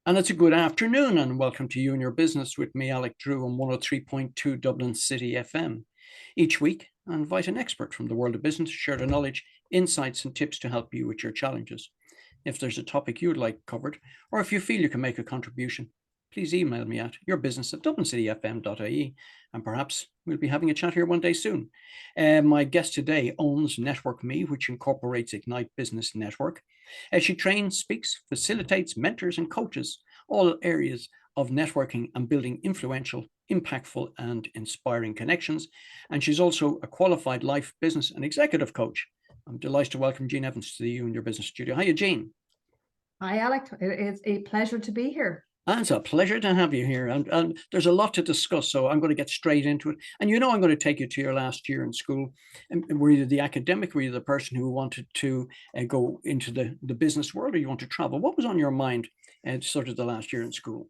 And it's a good afternoon, and welcome to You and Your Business with me, Alec Drew, on 103.2 Dublin City FM. Each week, I invite an expert from the world of business to share their knowledge, insights, and tips to help you with your challenges. If there's a topic you'd like covered, or if you feel you can make a contribution, please email me at yourbusiness@dublincityfm.ie, and perhaps we'll be having a chat here one day soon. My guest today owns NetworkMe, which incorporates Ignite Bsuiness Network. She trains, speaks, facilitates, mentors, and coaches all areas of networking and building influential, impactful, and inspiring connections. And she's also a qualified life, business, and executive coach. I'm delighted to welcome Jean Evans to the You and Your Business studio. Hiya, Jean. Hi, Alec. It is a pleasure to be here. And it's a pleasure to have you here. And there's a lot to discuss, so I'm going to get straight into it. And I'm going to take you to your last year in school. And were you the academic? Were you the person who wanted to go into the business world, or you want to travel? What was on your mind sort of the last year in school?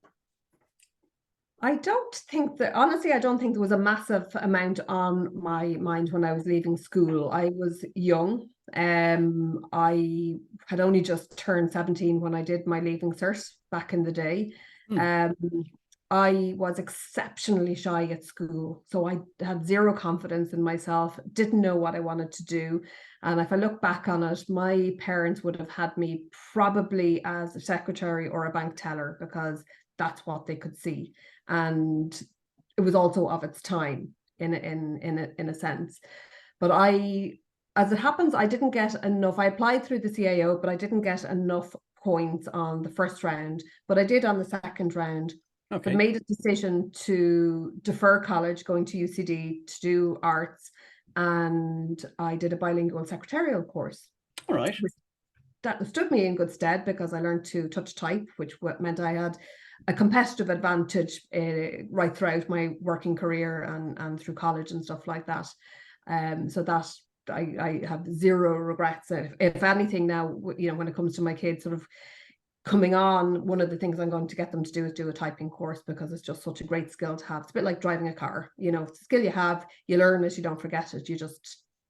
I don't think there was a massive amount on my mind when I was leaving school. I was young. I had only just turned 17 when I did my leaving cert back in the day. I was exceptionally shy at school, so I had zero confidence in myself, didn't know what I wanted to do. And if I look back on it, my parents would have had me probably as a secretary or a bank teller because that's what they could see. And it was also of its time in a sense. But as it happens, I didn't get enough. I applied through the CAO, but I didn't get enough points on the first round, but I did on the second round. Okay. But made a decision to defer college, going to UCD to do arts, and I did a bilingual secretarial course. All right. That stood me in good stead because I learned to touch type, which meant I had a competitive advantage right throughout my working career and through college and stuff like that. So that I have zero regrets. If anything, now when it comes to my kids sort of coming on, one of the things I'm going to get them to do is do a typing course because it's just such a great skill to have. It's a bit like driving a car. It's a skill you have, you learn it, you don't forget it.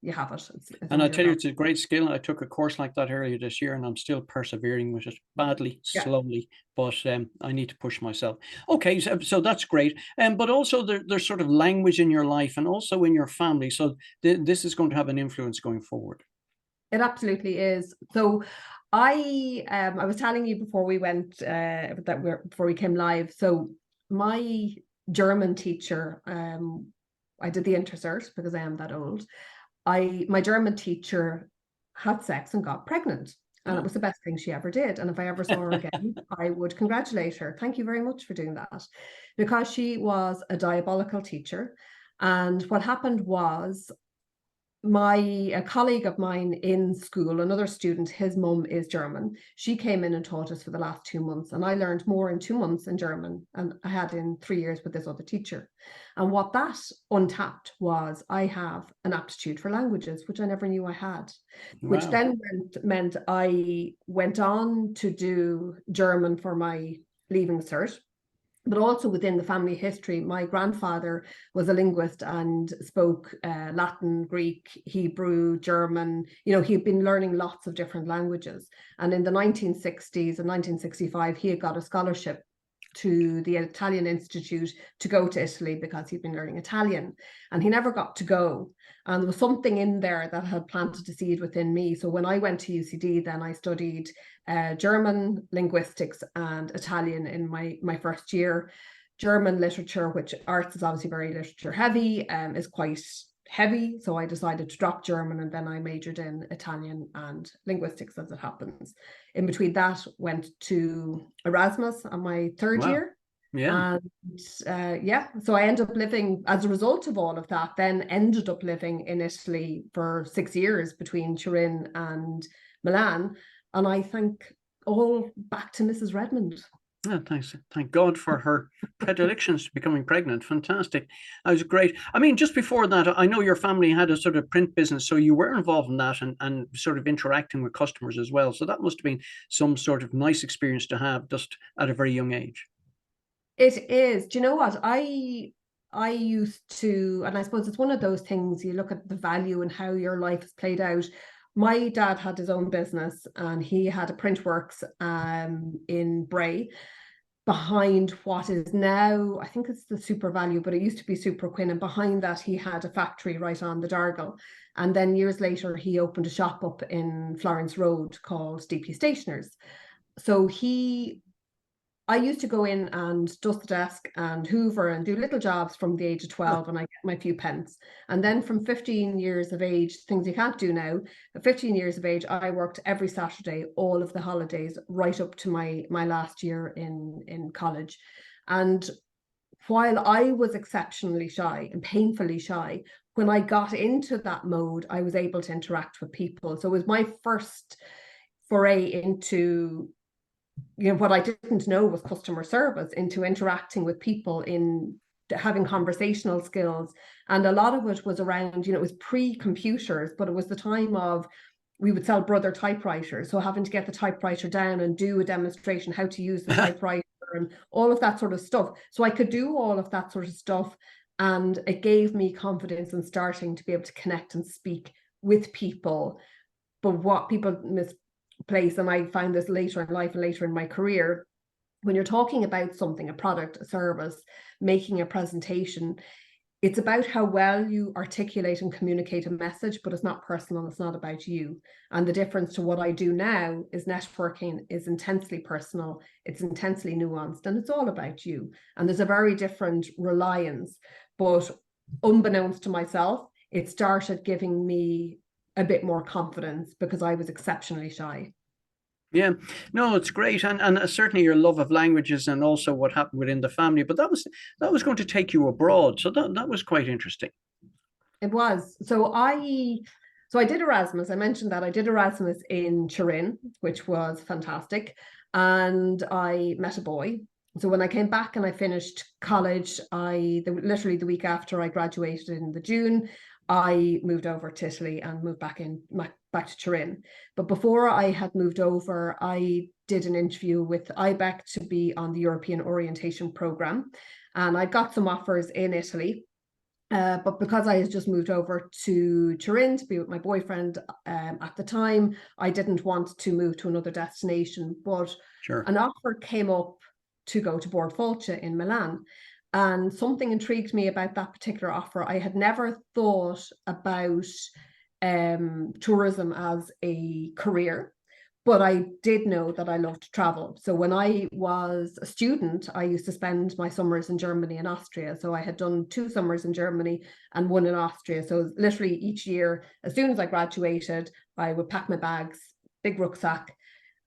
You have it. And I tell you, it's a great skill. I took a course like that earlier this year, and I'm still persevering with it, badly, slowly, but I need to push myself. Okay, so that's great. But also there's sort of language in your life and also in your family. So this is going to have an influence going forward. It absolutely is. So I was telling you before we went before we came live. So my German teacher, I did the intercert because I am that old. My German teacher had sex and got pregnant, and it was the best thing she ever did. And if I ever saw her again, I would congratulate her. Thank you very much for doing that, because she was a diabolical teacher. And what happened was, a colleague of mine in school, another student, his mum is German. She came in and taught us for the last 2 months, and I learned more in 2 months in German than I had in 3 years with this other teacher. And what that untapped was I have an aptitude for languages, which I never knew I had. Wow. Which then meant I went on to do German for my leaving cert. But also within the family history, my grandfather was a linguist and spoke Latin, Greek, Hebrew, German. He'd been learning lots of different languages. And in the 1960s and 1965, he had got a scholarship to the Italian Institute to go to Italy because he'd been learning Italian, and he never got to go. And there was something in there that had planted a seed within me. So when I went to UCD, then I studied German, linguistics, and Italian in my first year. German literature, which arts is obviously very literature heavy, is quite heavy. So I decided to drop German, and then I majored in Italian and linguistics, as it happens. In between that, went to Erasmus on my third year. Yeah. And so I ended up living, as a result of all of that, then ended up living in Italy for 6 years between Turin and Milan. And I think all back to Mrs. Redmond. Oh, thanks. Thank God for her predilections to becoming pregnant. Fantastic. That was great. I mean, just before that, I know your family had a sort of print business, so you were involved in that and sort of interacting with customers as well. So that must have been some sort of nice experience to have just at a very young age. It is. Do you know what? I used to, and I suppose it's one of those things, you look at the value and how your life is played out. My dad had his own business, and he had a print works in Bray. behind what is now, I think it's the Super Value, but it used to be Super Quinn. And behind that, he had a factory right on the Dargle. And then years later, he opened a shop up in Florence Road called DP Stationers. So I used to go in and dust the desk and hoover and do little jobs from the age of 12, and I get my few pence. And then from 15 years of age, things you can't do now, at 15 years of age, I worked every Saturday, all of the holidays, right up to my last year in college. And while I was exceptionally shy and painfully shy, when I got into that mode, I was able to interact with people. So it was my first foray into, what I didn't know was customer service, into interacting with people, in having conversational skills. And a lot of it was around, it was pre-computers, but it was the time of, we would sell Brother typewriters. So having to get the typewriter down and do a demonstration, how to use the typewriter and all of that sort of stuff. So I could do all of that sort of stuff. And it gave me confidence in starting to be able to connect and speak with people. But what people misplace, and I found this later in life and later in my career, when you're talking about something, a product, a service, making a presentation, it's about how well you articulate and communicate a message, but it's not personal. It's not about you. And the difference to what I do now is networking is intensely personal. It's intensely nuanced, and it's all about you. And there's a very different reliance, but unbeknownst to myself, it started giving me a bit more confidence because I was exceptionally shy. Yeah, no, it's great, and certainly your love of languages, and also what happened within the family. But that was going to take you abroad, so that was quite interesting. It was. So I did Erasmus. I mentioned that I did Erasmus in Turin, which was fantastic, and I met a boy. So when I came back and I finished college, literally the week after I graduated in the June, I moved over to Italy and moved back to Turin. But before I had moved over, I did an interview with IBEC to be on the European Orientation Programme. And I got some offers in Italy. But because I had just moved over to Turin to be with my boyfriend at the time, I didn't want to move to another destination. But Sure. an offer came up to go to Board Folce in Milan. And something intrigued me about that particular offer. I had never thought about tourism as a career, but I did know that I loved to travel. So when I was a student, I used to spend my summers in Germany and Austria. So I had done 2 summers in Germany and 1 in Austria. So literally each year, as soon as I graduated, I would pack my bags, big rucksack,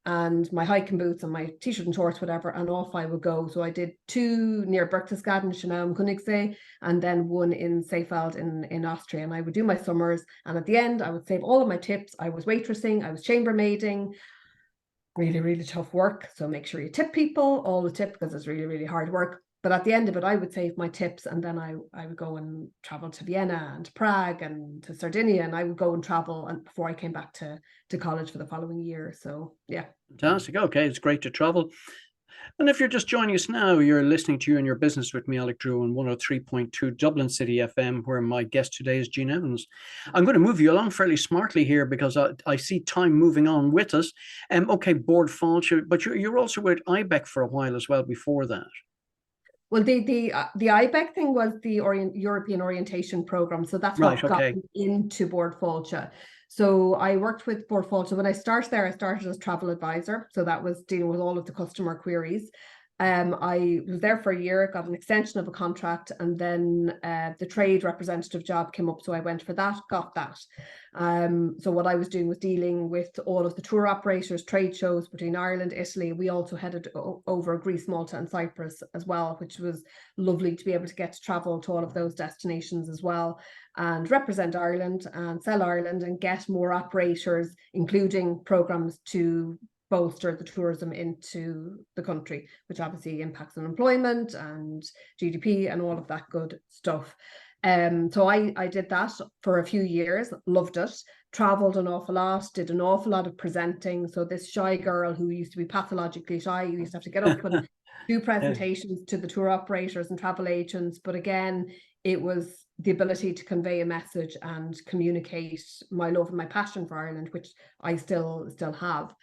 and my hiking boots and my t-shirt and shorts, whatever, and off I would go. So I did 2 near Berchtesgaden, Schönau and Königssee, and then 1 in Seefeld in Austria. And I would do my summers, and at the end I would save all of my tips. I was waitressing, I was chambermaiding, really, really tough work. So make sure you tip people, all the tip, because it's really, really hard work. But at the end of it, I would save my tips, and then I would go and travel to Vienna and to Prague and to Sardinia, and I would go and travel and before I came back to college for the following year. So yeah. Fantastic. Okay, it's great to travel. And if you're just joining us now, you're listening to You and Your Business with me, Alec Drew, on 103.2 Dublin City FM, where my guest today is Jean Evans. I'm going to move you along fairly smartly here because I see time moving on with us. Okay, Board Folce, but you're also with IBEC for a while as well before that. Well, the IBEC thing was the European Orientation Programme. So that's Right, what got okay. me into Board Folce. So I worked with Board Folce. When I started there, I started as travel advisor. So that was dealing with all of the customer queries. I was there for a year, got an extension of a contract, and then the trade representative job came up. So I went for that, got that. So what I was doing was dealing with all of the tour operators, trade shows between Ireland, Italy. We also headed over Greece, Malta and Cyprus as well, which was lovely to be able to get to travel to all of those destinations as well and represent Ireland and sell Ireland and get more operators, including programs to bolster the tourism into the country, which obviously impacts on employment and GDP and all of that good stuff. So I did that for a few years, loved it, traveled an awful lot, did an awful lot of presenting. So this shy girl who used to be pathologically shy, you used to have to get up and do presentations to the tour operators and travel agents. But again, it was the ability to convey a message and communicate my love and my passion for Ireland, which I still have.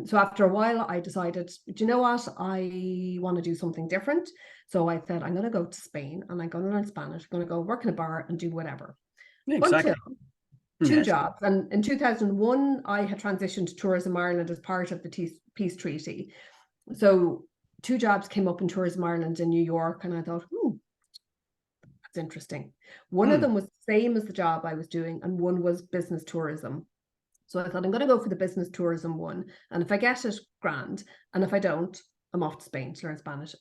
So after a while, I decided, do you know what? I want to do something different. So I said, I'm going to go to Spain and I'm going to learn Spanish. I'm going to go work in a bar and do whatever. Exactly. Until two Yes. jobs. And in 2001, I had transitioned to Tourism Ireland as part of the peace treaty. So two jobs came up in Tourism Ireland in New York. And I thought, that's interesting. One of them was the same as the job I was doing, and one was business tourism. So I thought, I'm going to go for the business tourism one. And if I get it, grand. And if I don't, I'm off to Spain to learn Spanish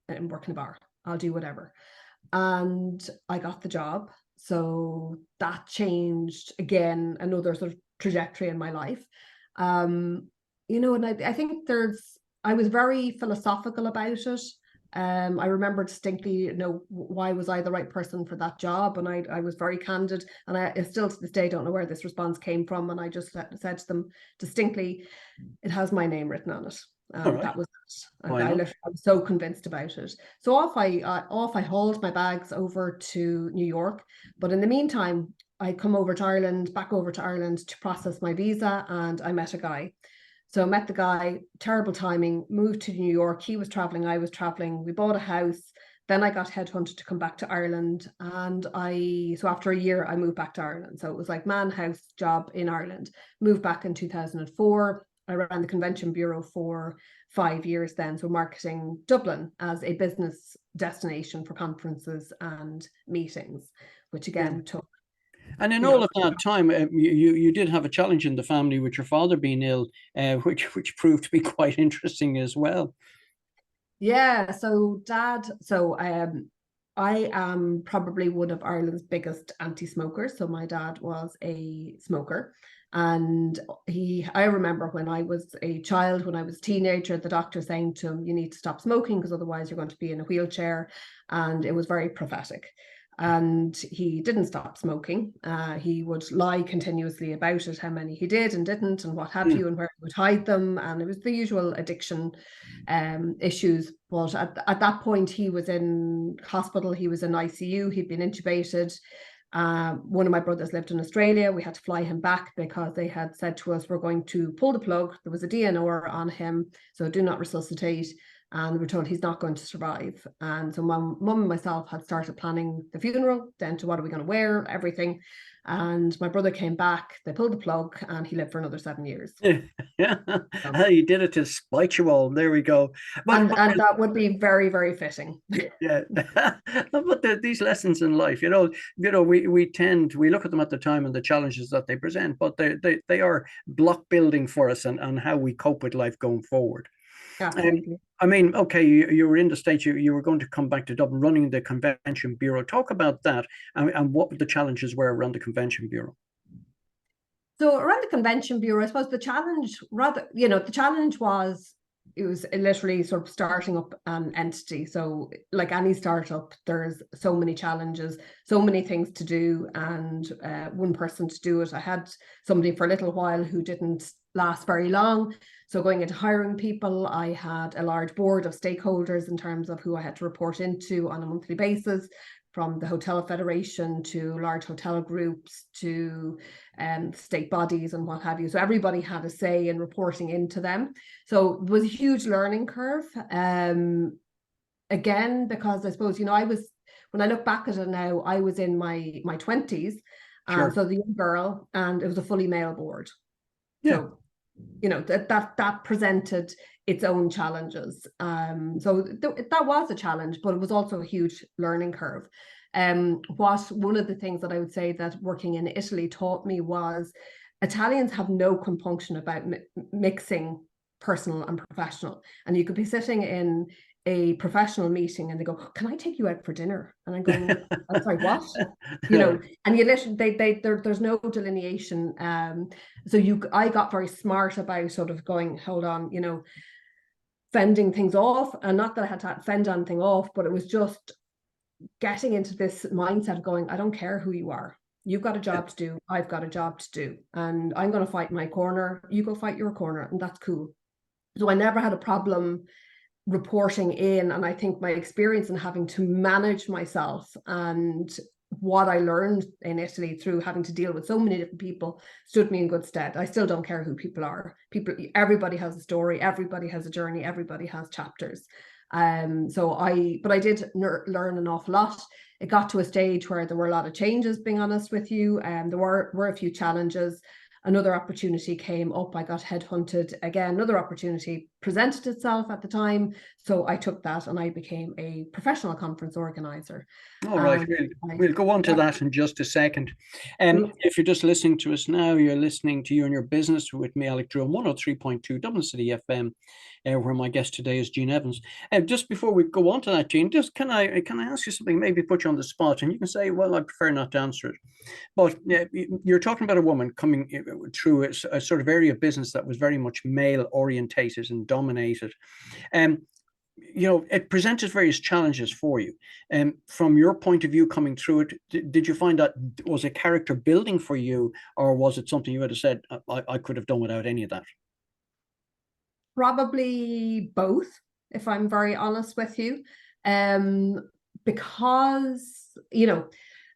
and work in a bar. I'll do whatever. And I got the job. So that changed, again, another sort of trajectory in my life. And I think I was very philosophical about it. I remember distinctly, why was I the right person for that job? And I was very candid, and I still to this day don't know where this response came from. And I just said to them distinctly, it has my name written on it. All right. That was it. I was so convinced about it. So off I hauled my bags over to New York. But in the meantime, I come back over to Ireland to process my visa, and I met a guy. So I met the guy, terrible timing, moved to New York. He was traveling, I was traveling. We bought a house. Then I got headhunted to come back to Ireland. And so after a year, I moved back to Ireland. So it was like man house job in Ireland. Moved back in 2004. I ran the convention bureau for 5 years then. So marketing Dublin as a business destination for conferences and meetings, which again took. And in all of that time, you did have a challenge in the family with your father being ill, which proved to be quite interesting as well. Yeah, so I am probably one of Ireland's biggest anti-smokers. So my dad was a smoker, and I remember when I was a child, when I was a teenager, the doctor saying to him, you need to stop smoking because otherwise you're going to be in a wheelchair. And it was very prophetic. And he didn't stop smoking. He would lie continuously about it, how many he did and didn't, and what have you, and where he would hide them. And it was the usual addiction issues. But at that point, he was in hospital. He was in ICU. He'd been intubated. One of my brothers lived in Australia. We had to fly him back because they had said to us, we're going to pull the plug. There was a DNR on him, so do not resuscitate. And we were told he's not going to survive. And so mum and myself had started planning the funeral, down to what are we going to wear, everything. And my brother came back, they pulled the plug, and he lived for another 7 years. Yeah, you did it to spite you all. There we go. And that would be very, very fitting. Yeah, but these lessons in life, we look at them at the time and the challenges that they present, but they are block building for us and how we cope with life going forward. Absolutely. I mean, okay, you were in the States, you were going to come back to Dublin, running the Convention Bureau. Talk about that and what the challenges were around the Convention Bureau. So around the Convention Bureau, I suppose the challenge was, it was literally sort of starting up an entity. So like any startup, there's so many challenges, so many things to do, and one person to do it. I had somebody for a little while who didn't last very long. So going into hiring people, I had a large board of stakeholders in terms of who I had to report into on a monthly basis, from the Hotel Federation to large hotel groups to state bodies and what have you. So everybody had a say in reporting into them. So it was a huge learning curve. Again, because I suppose, when I look back at it now, I was in my 20s. Sure. So the young girl, and it was a fully male board. Yeah. So, that presented its own challenges. So that was a challenge, but it was also a huge learning curve. One of the things that I would say that working in Italy taught me was Italians have no compunction about mixing personal and professional. And you could be sitting in a professional meeting and they go, can I take you out for dinner? And I'm going, I'm sorry, what? And you literally, there's no delineation. I got very smart about sort of going, hold on, fending things off. And not that I had to fend anything off, but it was just getting into this mindset of going, I don't care who you are. You've got a job to do. I've got a job to do. And I'm going to fight my corner. You go fight your corner. And that's cool. So I never had a problem reporting in. And I think my experience in having to manage myself and what I learned in Italy through having to deal with so many different people stood me in good stead. I still don't care who people are. Everybody has a story, everybody has a journey, everybody has chapters. But I did learn an awful lot. It got to a stage where there were a lot of changes, being honest with you, and there were a few challenges. Another opportunity came up. I got headhunted again. Another opportunity presented itself at the time. So I took that and I became a professional conference organizer. All right, we'll go on to that in just a second. If you're just listening to us now, you're listening to You and Your Business with me, Alec Drew, on 103.2 Dublin City FM, where my guest today is Jean Evans. Just before we go on to that, Jean, just can I ask you something, maybe put you on the spot, and you can say, well, I prefer not to answer it. But you're talking about a woman coming through a sort of area of business that was very much male orientated and dominated. It presented various challenges for you. And from your point of view coming through it, did you find that was a character building for you, or was it something you would have said, I could have done without any of that? Probably both, if I'm very honest with you. Because,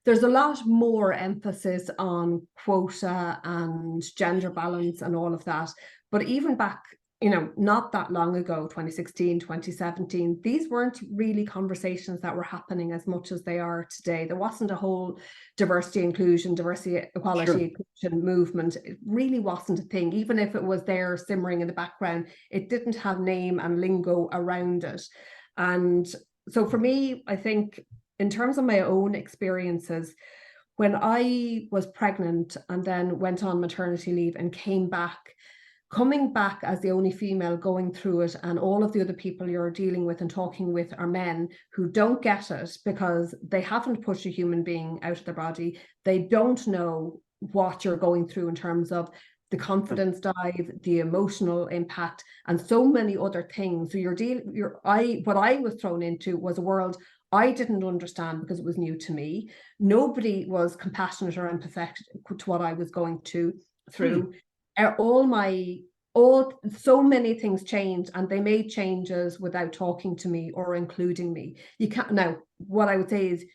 there's a lot more emphasis on quota and gender balance and all of that. But even back, not that long ago, 2016, 2017, these weren't really conversations that were happening as much as they are today. There wasn't a whole diversity, inclusion, diversity, equality, inclusion movement. It really wasn't a thing. Even if it was there simmering in the background, it didn't have name and lingo around it. And so for me, I think in terms of my own experiences, when I was pregnant and then went on maternity leave and coming back as the only female going through it, and all of the other people you're dealing with and talking with are men who don't get it because they haven't pushed a human being out of their body. They don't know what you're going through in terms of the confidence dive, the emotional impact, and so many other things. So what I was thrown into was a world I didn't understand because it was new to me. Nobody was compassionate or empathetic to what I was going through. So many things changed, and they made changes without talking to me or including me. You can't. Now, what I would say is,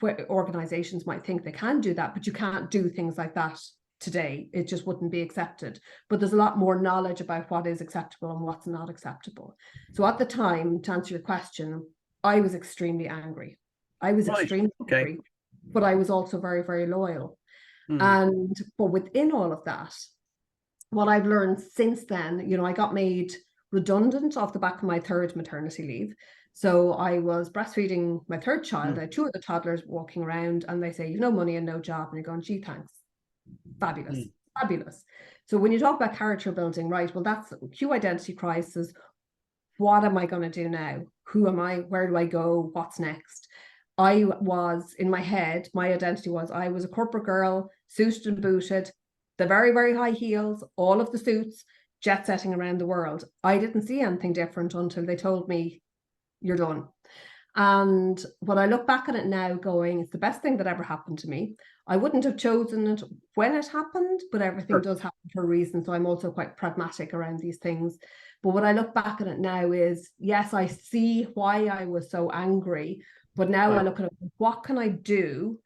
organizations might think they can do that, but you can't do things like that today. It just wouldn't be accepted. But there's a lot more knowledge about what is acceptable and what's not acceptable. So at the time, to answer your question, I was extremely angry. Angry, but I was also very, very loyal. But within all of that, what I've learned since then, I got made redundant off the back of my third maternity leave. So I was breastfeeding my third child. I had two other toddlers walking around, and they say, you've no money and no job. And you're going, gee, thanks. Fabulous. Fabulous. So when you talk about character building, right, well, that's Q identity crisis. What am I going to do now? Who am I? Where do I go? What's next? I was, in my head, my identity was, I was a corporate girl, suited and booted, the very, very high heels, all of the suits, jet setting around the world. I didn't see anything different until they told me, you're done. And when I look back at it now going, it's the best thing that ever happened to me. I wouldn't have chosen it when it happened, but everything does happen for a reason. So I'm also quite pragmatic around these things. But when I look back at it now is, yes, I see why I was so angry, but now I look at it, what can I do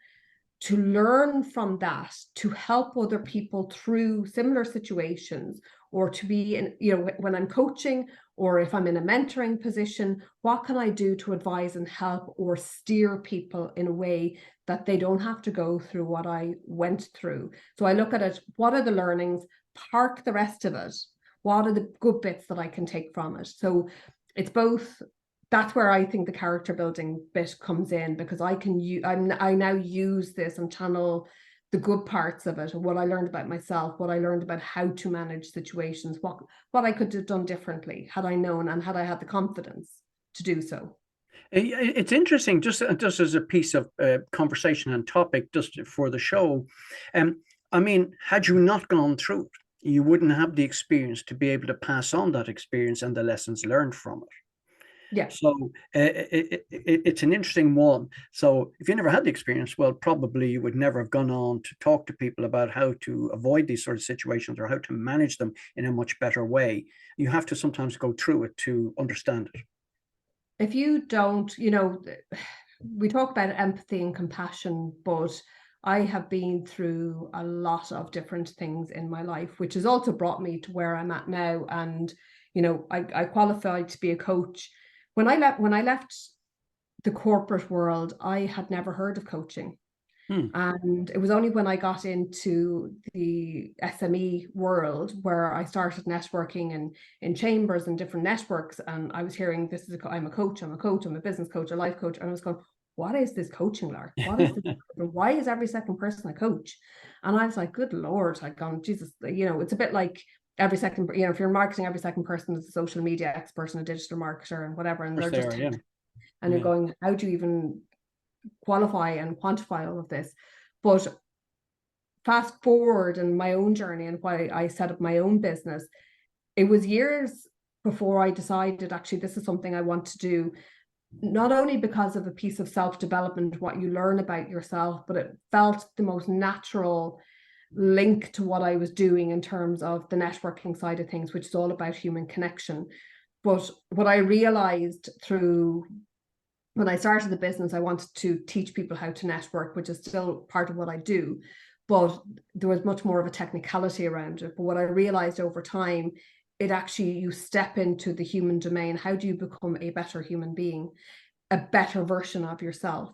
to learn from that, to help other people through similar situations, or to be in, when I'm coaching, or if I'm in a mentoring position, what can I do to advise and help or steer people in a way that they don't have to go through what I went through? So I look at it, what are the learnings, park the rest of it. What are the good bits that I can take from it? So it's both. That's where I think the character building bit comes in, because I now use this and channel the good parts of it, what I learned about myself, what I learned about how to manage situations, what I could have done differently had I known and had I had the confidence to do so. It's interesting, just as a piece of conversation and topic, just for the show. I mean, had you not gone through it, you wouldn't have the experience to be able to pass on that experience and the lessons learned from it. Yeah. So it's an interesting one. So if you never had the experience, well, probably you would never have gone on to talk to people about how to avoid these sort of situations or how to manage them in a much better way. You have to sometimes go through it to understand it. If you don't, we talk about empathy and compassion, but I have been through a lot of different things in my life, which has also brought me to where I'm at now. And, you know, I qualified to be a coach. When I left the corporate world, I had never heard of coaching. And it was only when I got into the SME world where I started networking and in chambers and different networks. And I was hearing, I'm a coach, I'm a business coach, a life coach. And I was going, what is this coaching, Lark? What is this? Why is every second person a coach? And I was like, good Lord, I'd gone, Jesus, you know, it's a bit like every second, you know, if you're marketing, every second person is a social media expert and a digital marketer and whatever. And they're just, Yeah. And you're going, how do you even qualify and quantify all of this? But fast forward in my own journey and why I set up my own business, it was years before I decided actually this is something I want to do, not only because of a piece of self-development, what you learn about yourself, but it felt the most natural link to what I was doing in terms of the networking side of things, which is all about human connection. But what I realized through when I started the business, I wanted to teach people how to network, which is still part of what I do, but there was much more of a technicality around it. But what I realized over time, it actually, you step into the human domain. How do you become a better human being, a better version of yourself?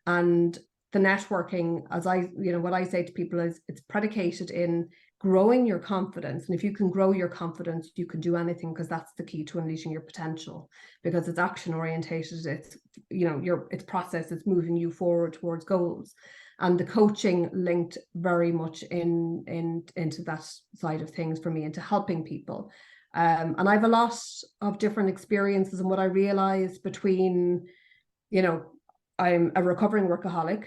And the networking, as what I say to people is it's predicated in growing your confidence. And if you can grow your confidence, you can do anything, because that's the key to unleashing your potential, because it's action orientated. It's, it's process, it's moving you forward towards goals. And the coaching linked very much into that side of things for me, into helping people. And I have a lot of different experiences. And what I realized between, I'm a recovering workaholic,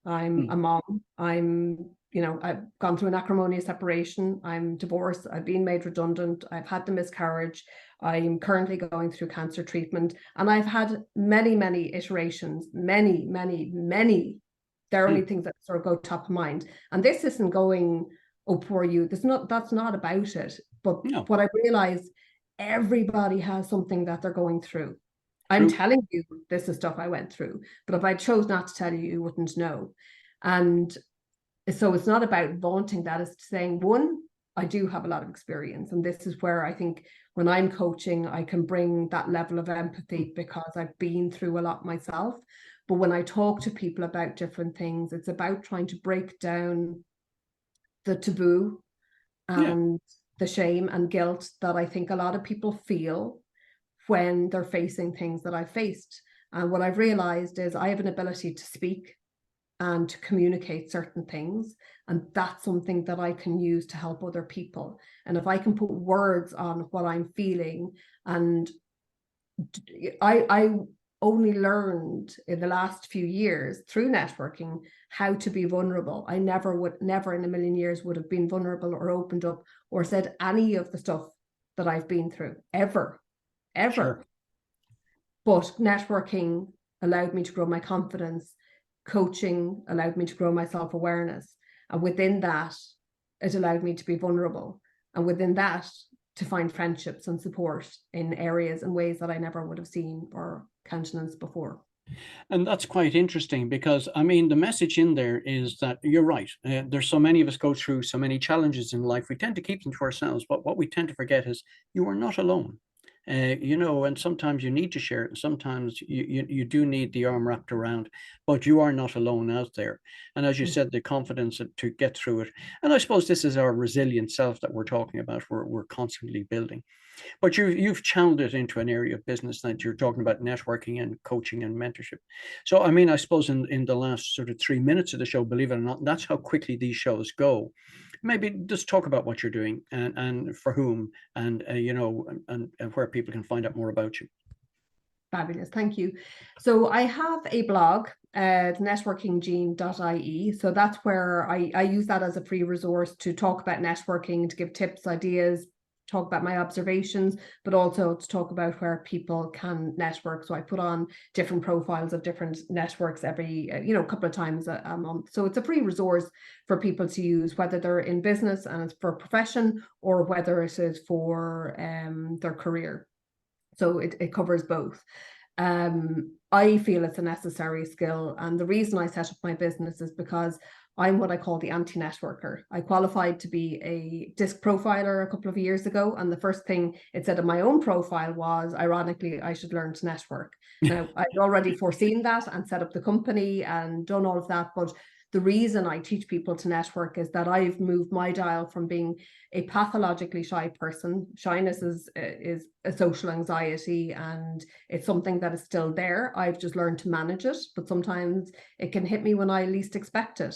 I'm a mom, I've gone through an acrimonious separation, I'm divorced, I've been made redundant, I've had the miscarriage, I'm currently going through cancer treatment, and I've had many, many iterations, many. There are only things that sort of go top of mind. And this isn't going, oh, poor you. That's not about it. But no. What I realized, everybody has something that they're going through. I'm telling you, this is stuff I went through. But if I chose not to tell you, you wouldn't know. And so it's not about vaunting that. It's saying, one, I do have a lot of experience. And this is where I think when I'm coaching, I can bring that level of empathy, because I've been through a lot myself. But when I talk to people about different things, it's about trying to break down the taboo and the shame and guilt that I think a lot of people feel when they're facing things that I've faced. And what I've realized is I have an ability to speak and to communicate certain things. And that's something that I can use to help other people. And if I can put words on what I'm feeling, and I only learned in the last few years through networking how to be vulnerable. I never in a million years would have been vulnerable or opened up or said any of the stuff that I've been through, ever. Sure. But networking allowed me to grow my confidence. Coaching allowed me to grow my self-awareness. And within that, it allowed me to be vulnerable. And within that, to find friendships and support in areas and ways that I never would have seen or countenance before. And that's quite interesting, because I mean, the message in there is that you're right. There's so many of us go through so many challenges in life. We tend to keep them to ourselves, but what we tend to forget is you are not alone. And sometimes you need to share it, and sometimes you do need the arm wrapped around, but you are not alone out there. And as you said, the confidence to get through it. And I suppose this is our resilient self that we're talking about, we're constantly building. But you've channeled it into an area of business that you're talking about, networking and coaching and mentorship. So, I mean, I suppose in the last sort of 3 minutes of the show, believe it or not, that's how quickly these shows go. Maybe just talk about what you're doing and for whom, and and where people can find out more about you. Fabulous, thank you. So I have a blog, networkinggene.ie. So that's where I use that as a free resource to talk about networking, to give tips, ideas, talk about my observations, but also to talk about where people can network. So I put on different profiles of different networks every, a couple of times a month. So it's a free resource for people to use, whether they're in business and it's for profession, or whether it is for their career. So it covers both. I feel it's a necessary skill. And the reason I set up my business is because I'm what I call the anti-networker. I qualified to be a disc profiler a couple of years ago. And the first thing it said in my own profile was, ironically, I should learn to network. Now, I'd already foreseen that and set up the company and done all of that. But the reason I teach people to network is that I've moved my dial from being a pathologically shy person. Shyness is a social anxiety, and it's something that is still there. I've just learned to manage it, but sometimes it can hit me when I least expect it.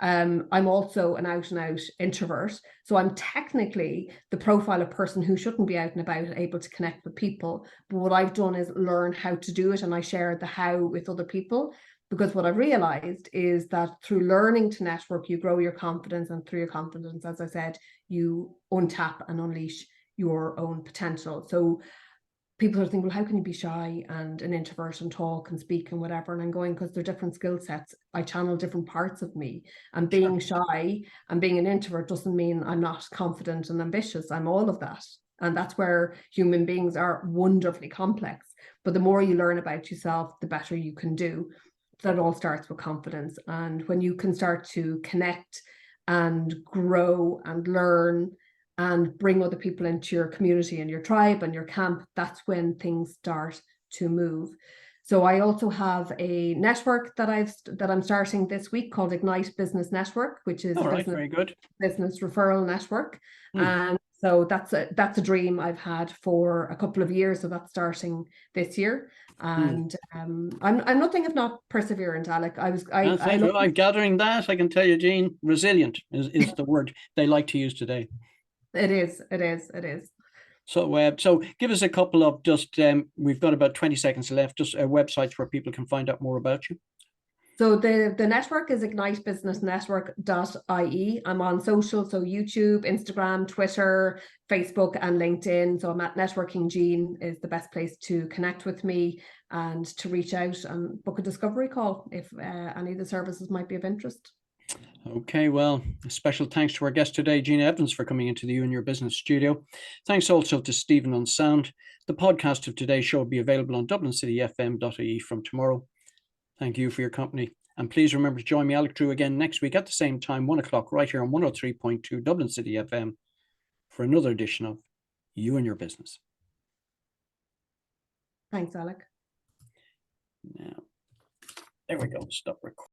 I'm also an out and out introvert. So I'm technically the profile of person who shouldn't be out and about, able to connect with people. But what I've done is learn how to do it, and I share the how with other people. Because what I've realized is that through learning to network, you grow your confidence, and through your confidence, as I said, you untap and unleash your own potential. So people are thinking, well, how can you be shy and an introvert and talk and speak and whatever? And I'm going, because they're different skill sets. I channel different parts of me. And being shy and being an introvert doesn't mean I'm not confident and ambitious. I'm all of that. And that's where human beings are wonderfully complex. But the more you learn about yourself, the better you can do. That all starts with confidence. And when you can start to connect and grow and learn and bring other people into your community and your tribe and your camp, that's when things start to move. So I also have a network that I'm starting this week called Ignite Bsuiness Network, which is All right, very good. business referral network. And so that's a dream I've had for a couple of years. So that's starting this year. And I'm nothing if not perseverant, Alec. I'm gathering that. I can tell you, Jean, resilient is the word they like to use today. It is. So give us a couple of we've got about 20 seconds left, just websites where people can find out more about you. So the network is ignitebsuinessnetwork.ie. I'm on social, so YouTube, Instagram, Twitter, Facebook, and LinkedIn. So I'm at Networking Jean is the best place to connect with me and to reach out and book a discovery call if any of the services might be of interest. Okay, well, a special thanks to our guest today, Gina Evans, for coming into the You and Your Business studio. Thanks also to Stephen on sound. The podcast of today's show will be available on dublincityfm.ie from tomorrow. Thank you for your company. And please remember to join me, Alec Drew, again next week at the same time, 1 o'clock, right here on 103.2 Dublin City FM for another edition of You and Your Business. Thanks, Alec. Now, there we go. Stop recording.